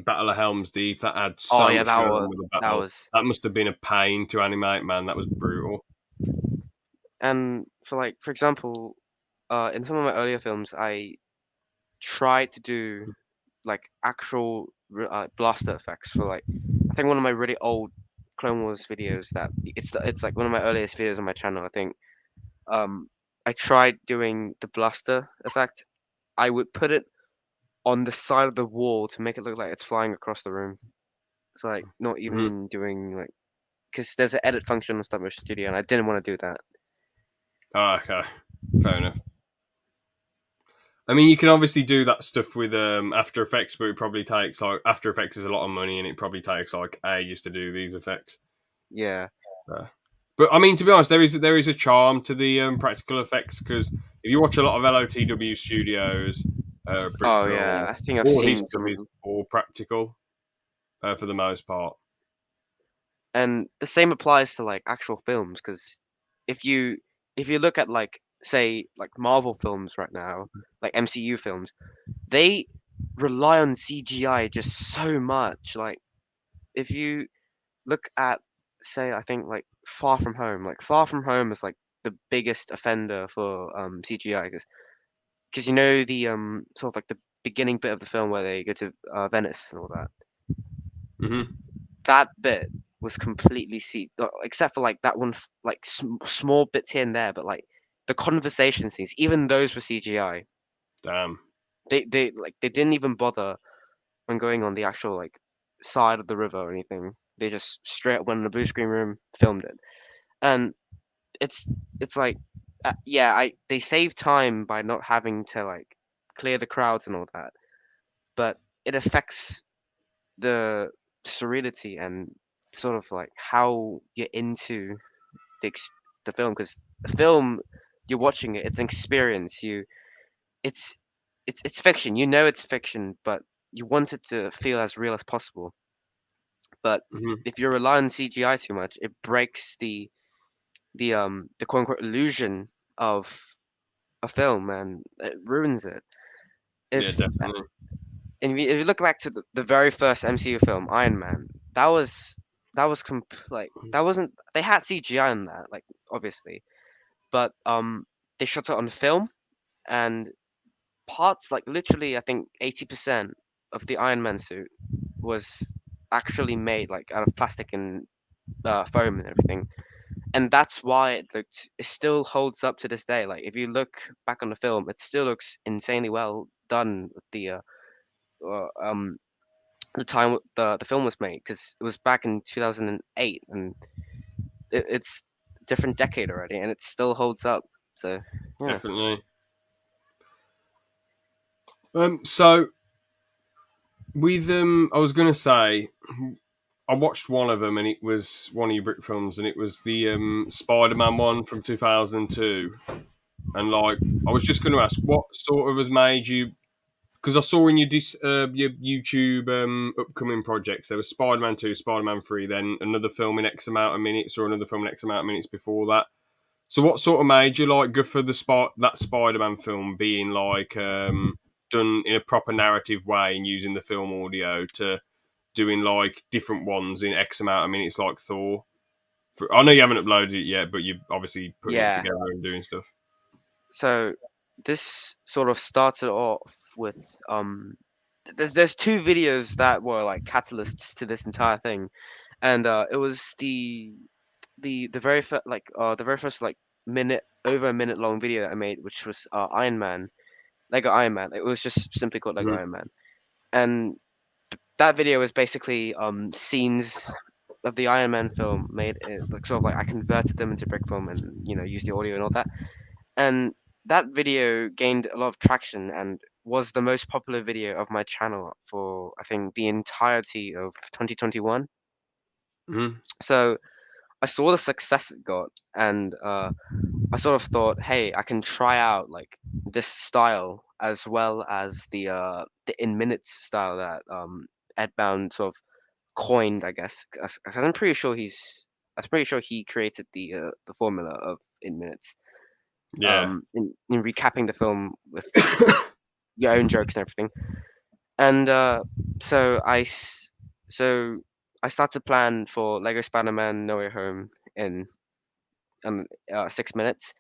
Battle of Helm's Deep that adds Oh so yeah, much going on with the that battle. was, That must have been a pain to animate, man. That was brutal. and for like for example, in some of my earlier films, I tried to do like actual blaster effects for like I think one of my really old Clone Wars videos that it's like one of my earliest videos on my channel. I think um I tried doing the blaster effect. I would put it on the side of the wall to make it look like it's flying across the room. It's like not Hmm. even doing like because there's an edit function on Stop Motion Studio, and I didn't want to do that. Oh, okay, fair enough. I mean, you can obviously do that stuff with After Effects, but it probably takes like After Effects is a lot of money, and it probably takes like ages to do these effects. Yeah. So. But I mean, to be honest, there is a charm to the practical effects because if you watch a lot of LOTW studios, Brick Oh Film, yeah. I think I've all his seen stuff some of is them. all practical for the most part. And the same applies to like actual films because if you if you look at like say like Marvel films right now, like MCU films, they rely on CGI just so much. Like if you look at say I think like Far From Home is like the biggest offender for CGI because you know the sort of like the beginning bit of the film where they go to Venice and all that. Hmm. That bit was completely except for like that one like small bits here and there, but like the conversation scenes, even those were CGI. Damn. They didn't even bother when going on the actual like side of the river or anything. They just straight up went in the blue screen room, filmed it, and it's it's like yeah, I they save time by not having to like clear the crowds and all that, but it affects the serenity and sort of like how you're into the the film because the film you're watching it's an experience it's it's fiction, you know it's fiction, but you want it to feel as real as possible. But Hmm. if you rely on CGI too much, it breaks the quote unquote illusion of a film and it ruins it. Yeah, If definitely. if you look back to the very first MCU film, Iron Man, that was like that wasn't they had CGI in that, like obviously, but they shot it on film and parts like literally I think 80% of the Iron Man suit was actually made like out of plastic and foam and everything, and that's why it still holds up to this day. Like if you look back on the film, it still looks insanely well done with uh, um the time the film was made because it was back in 2008 and it's a different decade already and it still holds up. So yeah. Definitely. So with I was gonna say, I watched one of them, and it was one of your Brit films, and it was the Spider-Man one from 2002. And like, I was just going to ask, what sort of has made you? Because I saw in your YouTube upcoming projects there was Spider-Man 2, Spider-Man 3, then another film in X amount of minutes, or another film in X amount of minutes before that. So what sort of made you like go for that Spider-Man film being like done in a proper narrative way and using the film audio to doing like different ones in X amount of minutes like Thor? I know you haven't uploaded it yet, but you're obviously putting it Yeah. together and doing stuff. So this sort of started off with there's two videos that were like catalysts to this entire thing, and it was the very first the very first like minute over a minute long video that I made, which was Iron Man, Lego Iron Man. It was just simply called Lego Mm-hmm. Iron Man, and that video was basically scenes of the Iron Man film made like sort of like I converted them into brick film and used the audio and all that, and that video gained a lot of traction and was the most popular video of my channel for I think the entirety of 2021. Mm-hmm. So I saw the success it got, and I sort of thought, hey, I can try out like this style as well as the in minutes style that Edbound sort of coined, I guess. 'Cause I'm pretty sure he created the formula of in minutes. Yeah. In recapping the film with your own jokes and everything. And so so I started to plan for Lego Spider-Man No Way Home in 6 minutes,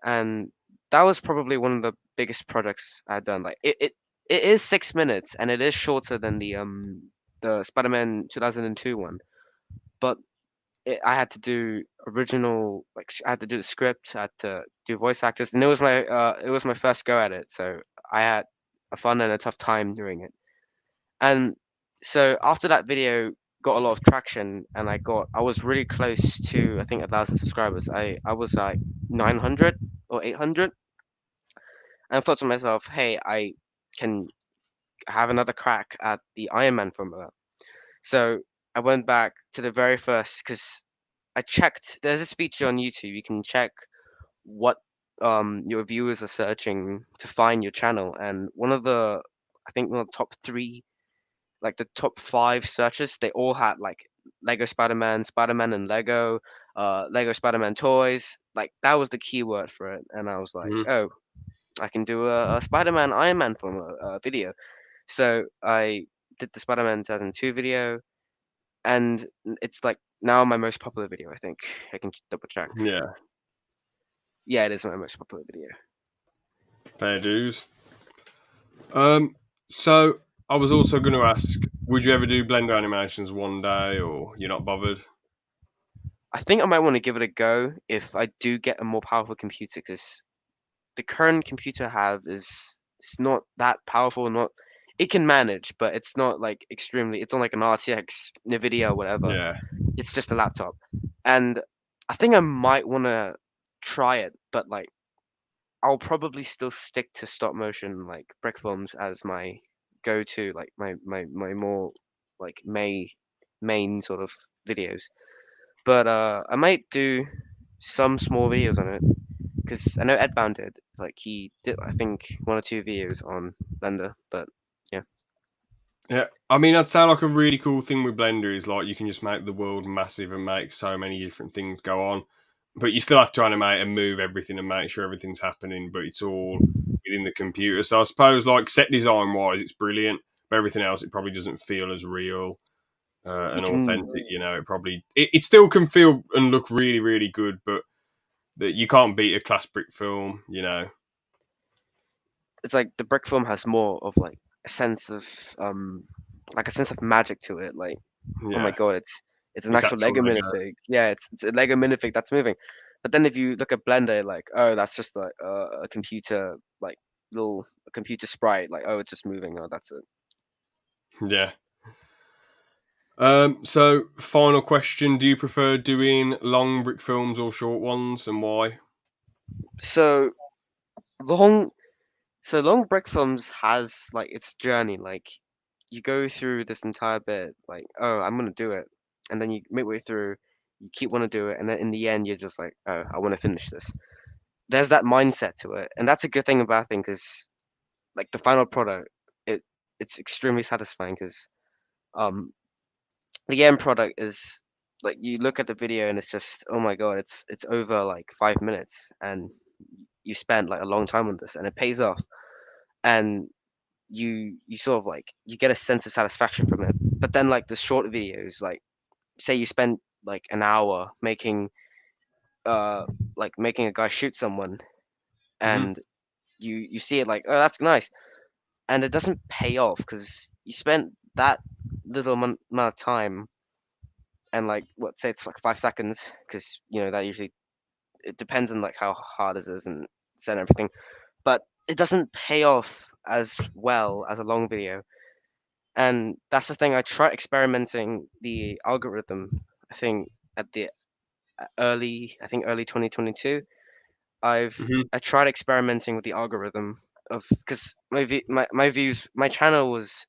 and that was probably one of the biggest projects I'd done. Like it is 6 minutes, and it is shorter than the Spider-Man 2002 one, but I had to do original I had to do the script, I had to do voice actors, and it was my first go at it, so I had a fun and a tough time doing it. And so after that video got a lot of traction, and I was really close to I think 1,000 subscribers. I was like 900 or 800, and I thought to myself, hey, I can have another crack at the Iron Man formula. So I went back to the very first because I checked. There's this feature on YouTube. You can check what your viewers are searching to find your channel, and I think one of the top three, like the top five searches, they all had like Lego Spider-Man, Spider-Man and Lego, Lego Spider-Man toys. Like that was the keyword for it, and I was like, Mm-hmm. oh, I can do a Spider-Man Iron Man from a video. So I did the Spider-Man 2002 video, and it's like now my most popular video. I think I can double check. Yeah. Yeah, it is my most popular video. Fair dues. Um. So I was also going to ask, would you ever do Blender animations one day, or you're not bothered? I think I might want to give it a go if I do get a more powerful computer, because the current computer I have is it's not that powerful. Not it can manage, but it's not like extremely. It's not like an RTX, Nvidia, or whatever. Yeah. It's just a laptop, and I think I might want to try it, but like I'll probably still stick to stop motion like brick films as my go-to, like my more like main sort of videos. But I might do some small videos on it because I know Edbound did. Like he did, I think one or two videos on Blender. But yeah, Yeah, I mean, that sound like a really cool thing with Blender is like you can just make the world massive and make so many different things go on, but you still have to animate and move everything and make sure everything's happening. But it's all within the computer, so I suppose like set design wise, it's brilliant. But everything else, it probably doesn't feel as real you and can. authentic. You know, it still can feel and look really really good, but that you can't beat a class brick film. You know, It's like the brick film has more of a sense of um like a sense of magic to it. Like oh my yeah, god, it's an it's actual actual Lego Lego. minifig. Yeah, it's a Lego minifig that's moving. But then if you look at Blender, like oh, that's just like a computer like little a computer sprite. Like oh, it's just moving. Oh, that's it. Yeah. So final question: do you prefer doing long brick films or short ones, and why? So long So long break films has like its journey. Like you go through this entire bit, like, oh, I'm gonna do it, and then you midway through, you keep want to do it, and then in the end, you're just like, oh, I want to finish this. there's that mindset to it, and that's a good thing about thing because like the final product, it it's extremely satisfying because um the end product is like you look at the video and it's just oh my god, it's over like 5 minutes and you spent like a long time on this and it pays off and you sort of like you get a sense of satisfaction from it. But then like the short videos, like say you spend like an hour making uh making a guy shoot someone Hmm. and you see it like oh that's nice and it doesn't pay off because you spent that little amount of time and like what say it's like 5 seconds because you know that usually it depends on like how hard it is and set everything, but it doesn't pay off as well as a long video. And that's the thing. I tried experimenting the algorithm. I think at the I think early 2022. Hmm. I tried experimenting with the algorithm of because my views my channel was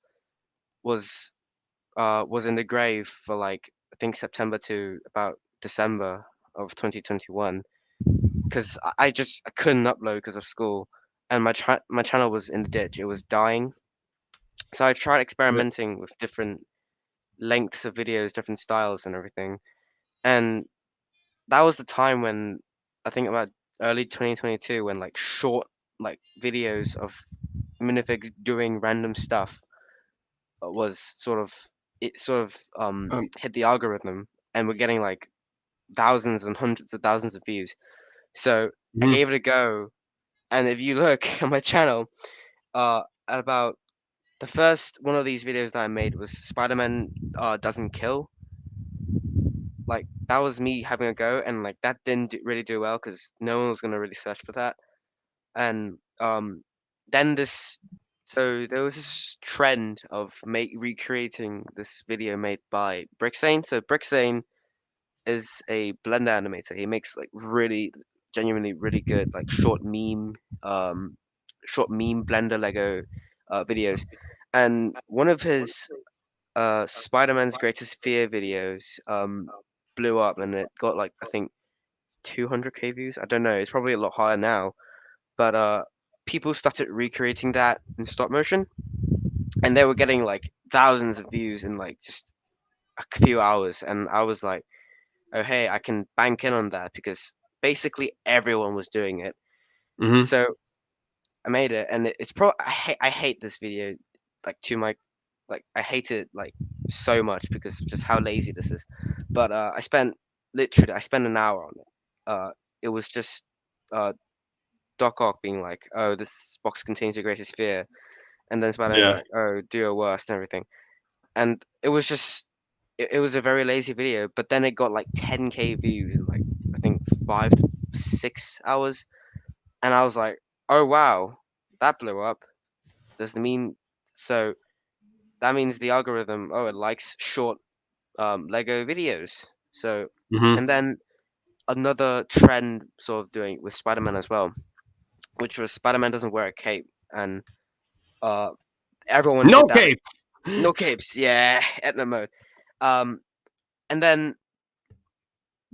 in the grave for like I think September to about December of 2021 because I couldn't upload because of school and my channel was in the ditch. It was dying. So I tried Yeah. experimenting with different lengths of videos, different styles and everything. And that was the time when I think about early 2022 when like short like videos of minifigs doing random stuff was sort of it sort of Um, hit the algorithm and we're getting like thousands and hundreds of thousands of views. So I mhm. gave it a go and if you look at my channel at about the first one of these videos that I made was Spider-Man doesn't kill. Like that was me having a go and like that didn't really do well because no one was gonna really search for that. And then this so there was this trend of make recreating this video made by Bricksane. So Bricksane is a Blender animator. He makes like really genuinely really good like short meme Blender Lego videos. And one of his Spider-Man's Greatest Fear videos blew up and it got like I think 200K views. I don't know. It's probably a lot higher now, but people started recreating that in stop motion, and they were getting like thousands of views in like just a few hours. And I was like, oh hey, I can bank in on that because basically everyone was doing it. Mhm. So I made it, and it's pro. I hate this video, like to my, like I hate it like so much because of just how lazy this is. But I spent an hour on it. It was just uh Doc Ock being like, "Oh, this box contains your greatest fear," and then Spider-Man being Yeah. like, "Oh, do your worst" and everything. And it was just, it was a very lazy video. But then it got like 10K views in like I think 5 to 6 hours, and I was like, "Oh wow, that blew up." Does the mean so? That means the algorithm, oh, it likes short Lego videos. So, Mhm. and then another trend sort of doing with Spider-Man as well, which was Spider-Man doesn't wear a cape, and uh, everyone No did that. capes. No capes, yeah, Etna mode. Um, and then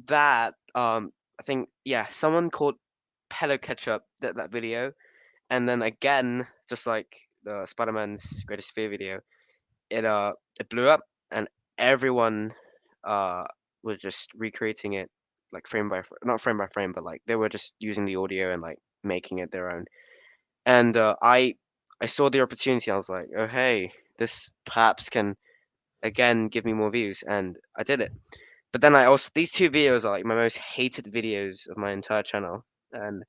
that, I think, yeah, someone called Hello Ketchup did that video, and then again, just like the Spider-Man's Greatest Fear video, it blew up, and everyone uh was just recreating it like frame by not frame by frame, but like they were just using the audio and like making it their own. And I saw the opportunity. I was like, oh hey, this perhaps can again give me more views, and I did it. But then I also these two videos are like my most hated videos of my entire channel, and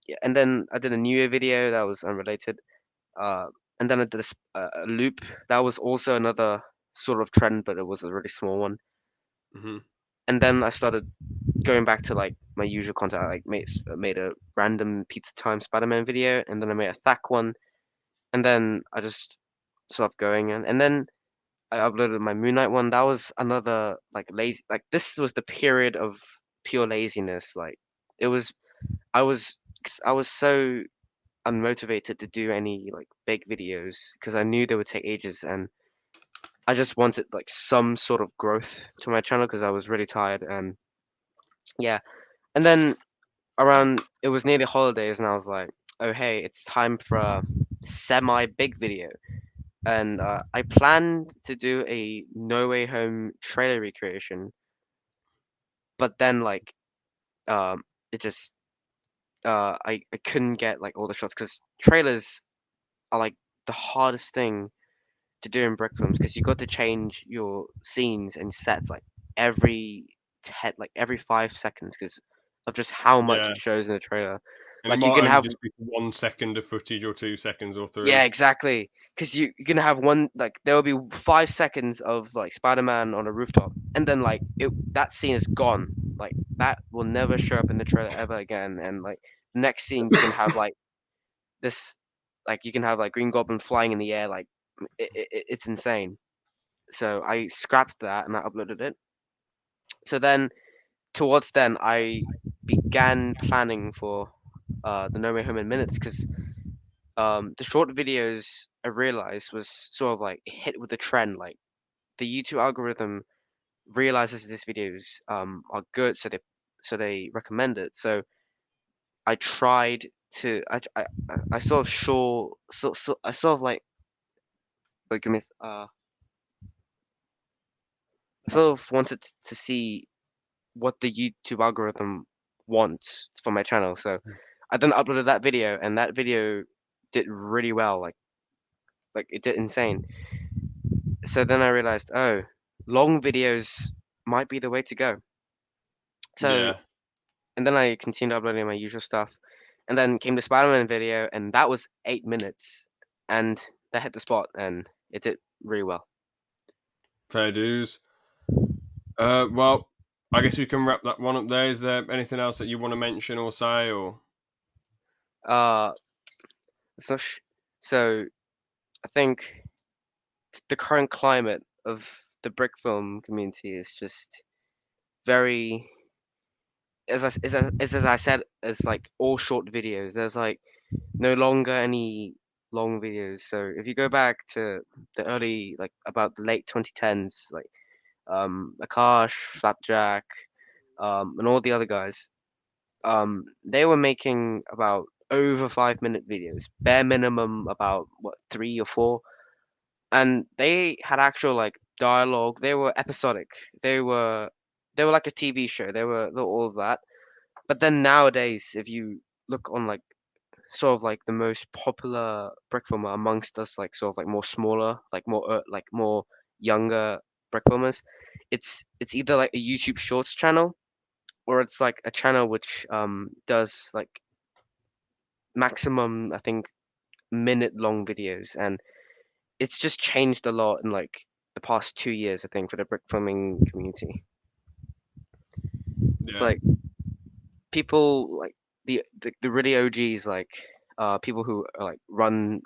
yeah, and then I did a New Year video that was unrelated, uh, and then I did a loop that was also another sort of trend, but it was a really small one. Mhm. And then I started going back to like my usual content. I like made a random pizza time Spider-Man video, and then I made a Thack one, and then I just sort of going and then I uploaded my Moon Knight one. That was another like lazy. Like this was the period of pure laziness. Like it was. I was. 'Cause I was so unmotivated to do any like big videos because I knew they would take ages, and I just wanted like some sort of growth to my channel because I was really tired. And yeah, and then around it was near the holidays, and I was like, oh hey, it's time for a semi big video. And I planned to do a No Way Home trailer recreation, but then like it just I couldn't get like all the shots because trailers are like the hardest thing to do in brick films because you got to change your scenes and sets like every like every 5 seconds because of just how much Yeah, it shows in the trailer. and it Like you might can only have just be 1 second of footage or 2 seconds or yeah, three. exactly. Because you're gonna have one like there will be 5 seconds of like Spider-Man on a rooftop, and then like that scene is gone. Like that will never show up in the trailer ever again. And like the next scene, you can have like this, like you can have like Green Goblin flying in the air. Like it's insane. So I scrapped that and I uploaded it. So then towards then, I began planning for the No Way Home in minutes because the short videos I realized was sort of like hit with the trend. Like the YouTube algorithm realizes these videos are good, so they recommend it. So I tried to I sort of I sort of like give me I sort of wanted to see what the YouTube algorithm wants for my channel. So I then uploaded that video, and that video did really well. Like it did insane. So then I realized, oh, long videos might be the way to go. So, Yeah, and then I continued uploading my usual stuff, and then came the Spider-Man video, and that was 8 minutes, and that hit the spot, and it did really well. fair dues. Well, I guess we can wrap that one up there. Is there anything else that you want to mention or say, or? Uh, so, so I think the current climate of the brick film community is just very, as I said, it's like all short videos. There's like no longer any long videos. So if you go back to the early, like about the late 2010s, like Akash, Flapjack, and all the other guys, they were making about over 5 minute videos, bare minimum about what 3 or 4, and they had actual like dialogue. They were episodic. They were they were like a TV show. They were all of that. But then nowadays, if you look on like sort of like the most popular brick filmer amongst us, like sort of like more smaller, like more younger brick filmers, it's either like a YouTube Shorts channel or it's like a channel which does like maximum I think minute long videos, and it's just changed a lot in like the past 2 years I think for the brick filming community. It's Yeah, like people like the really OGs like people who are, like run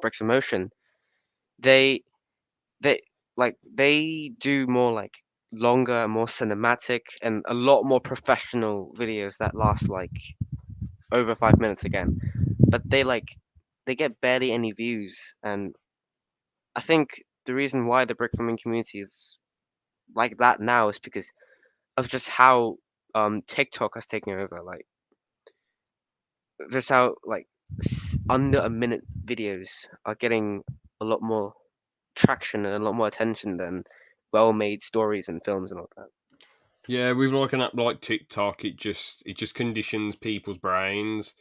bricks in motion, they they they do more like longer, more cinematic, and a lot more professional videos that last like over 5 minutes again. But they get barely any views, and I think the reason why the brick filming community is like that now is because of just how TikTok has taken over. Like just how like under a minute videos are getting a lot more traction and a lot more attention than well-made stories and films and all that. yeah. With like an app like TikTok, it just conditions people's brains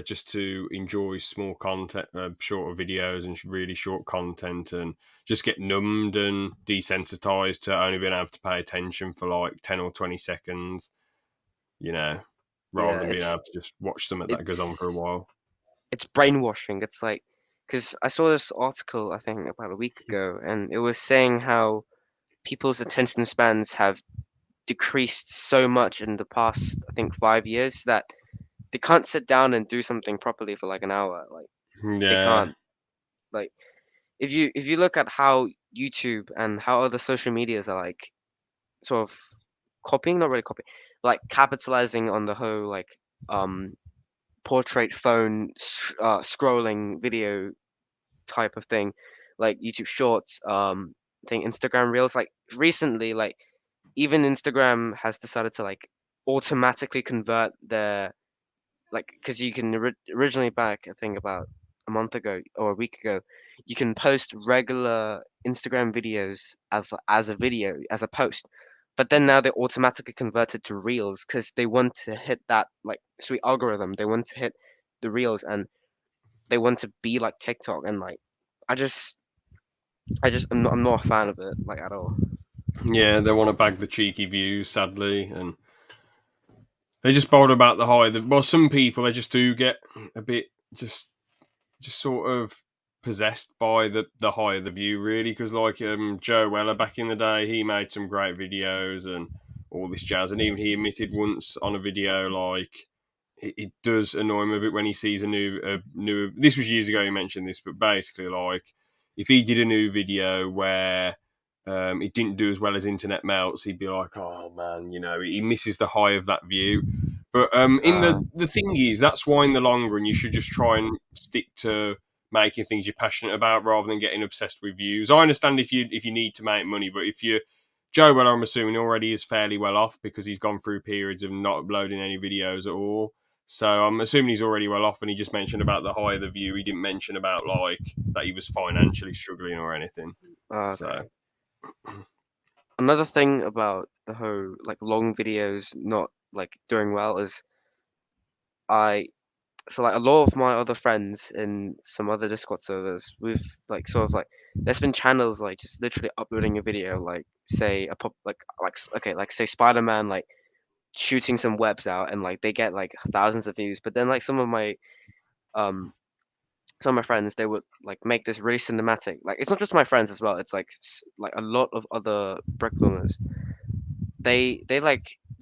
just to enjoy small content, shorter videos, and really short content, and just get numbed and desensitized to only being able to pay attention for like 10 or 20 seconds. You know, rather Yeah, than being able to just watch something that goes on for a it's while. it's brainwashing. It's like because I saw this article I think about a week ago, and it was saying how people's attention spans have decreased so much in the past I think 5 years that they can't sit down and do something properly for like an hour. Like they Yeah, can't. Like if you look at how YouTube and how other social medias are like sort of copying, not really copying, like capitalizing on the whole like um portrait phone scrolling video type of thing, like YouTube Shorts, I think Instagram Reels. Like recently, like even Instagram has decided to like automatically convert their, like, because you can originally, back I think about a month ago or a week ago, you can post regular Instagram videos as a video, as a post, but then now they're automatically converted to reels because they want to hit that like sweet algorithm. They want to hit the reels, and they want to be like TikTok. And like, I just I'm not a fan of it like at all. Yeah, they want to bag the cheeky views, sadly, and they just bothered about the high. Well, some people they just do get a bit just sort of possessed by the higher the view, really, because like Joe Weller back in the day, he made some great videos and all this jazz, and even he admitted once on a video like it does annoy him a bit when he sees a new. This was years ago. He mentioned this, but basically, like if he did a new video where it didn't do as well as Internet Melts, he'd be like, "Oh man, he misses the high of that view." But in Uh, the thing is, that's why in the long run you should just try and stick to making things you're passionate about rather than getting obsessed with views. I understand if you need to make money, but if you Joe, well, I'm assuming already is fairly well off because he's gone through periods of not uploading any videos at all. So I'm assuming he's already well off, and he just mentioned about the higher the view. He didn't mention about like that he was financially struggling or anything. So okay. Another thing about the whole like long videos not like doing well is I so like a lot of my other friends in some other Discord servers, we've like sort of like there's been channels like just literally uploading a video, like say a pop okay, like say Spider-Man like shooting some webs out, and like they get like thousands of views. But then like um some of my friends, they would like make this really cinematic, like it's not just my friends as well, it's like like a lot of other brick filmers. They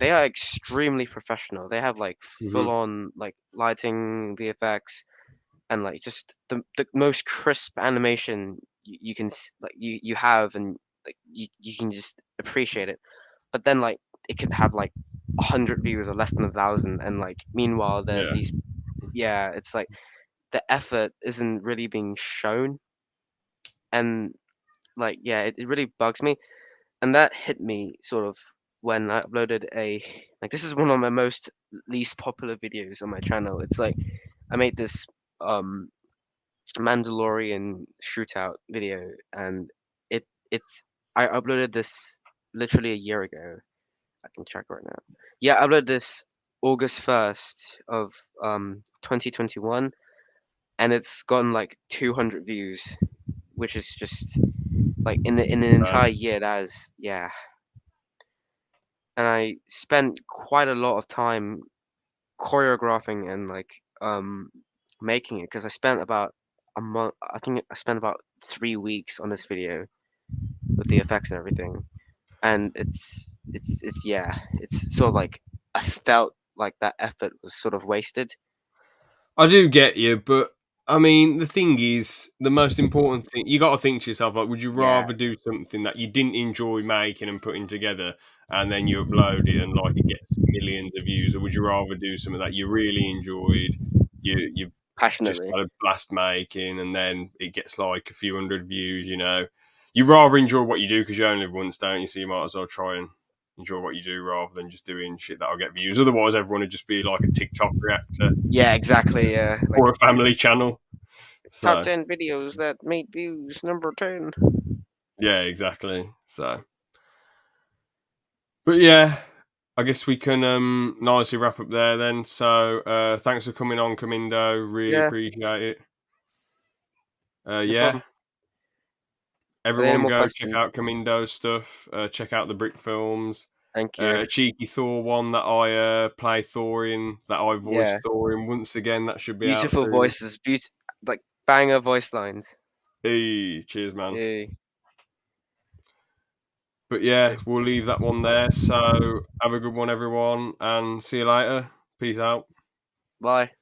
are extremely professional. They have like full mhm. on like lighting, VFX, and like just the most crisp animation you can like you have, and like you can just appreciate it. But then like it could have like 100 views or less than 1,000, and like meanwhile there's Yeah, these, yeah, it's like the effort isn't really being shown. And like, yeah, it really bugs me. And that hit me sort of when I uploaded a, like, this is one of my most least popular videos on my channel. It's like I made this um Mandalorian shootout video, and it's I uploaded this literally a year ago. I can check right now. Yeah, I uploaded this August 1st of 2021, and it's gotten like 200 views, which is just like in an so entire year. That is, yeah. And I spent quite a lot of time choreographing and like making it, because I spent about a month. I think I spent about 3 weeks on this video with the effects and everything. And it's yeah, it's sort of like I felt like that effort was sort of wasted. I do get you, but I mean, the thing is, the most important thing you got to think to yourself, like, would you Yeah, rather do something that you didn't enjoy making and putting together, and then you upload it and like it gets millions of views, or would you rather do something that you really enjoyed, you just passionately. had a blast making, and then it gets like a few hundred views? You rather enjoy what you do because you only live once, don't you? So you might as well try and enjoy what you do rather than just doing shit that'll get views. Otherwise, everyone would just be like a TikTok reactor Yeah, exactly. Yeah, like or a family channel. top So 10 videos that made views, number 10. yeah, exactly. So, but yeah, I guess we can nicely wrap up there then. So thanks for coming on, Comindo. Really Yeah, appreciate it. no Yeah, problem. Are there any everyone more go check questions? out Comindo's stuff. Check out the Brick films. Thank you. A cheeky Thor one that I play Thor in, that I Yeah, voiced Thor in once again. That should be out beautiful soon. voices, like banger voice lines. Hey, cheers, man. Yeah. But yeah, we'll leave that one there. So have a good one, everyone, and see you later. Peace out. Bye.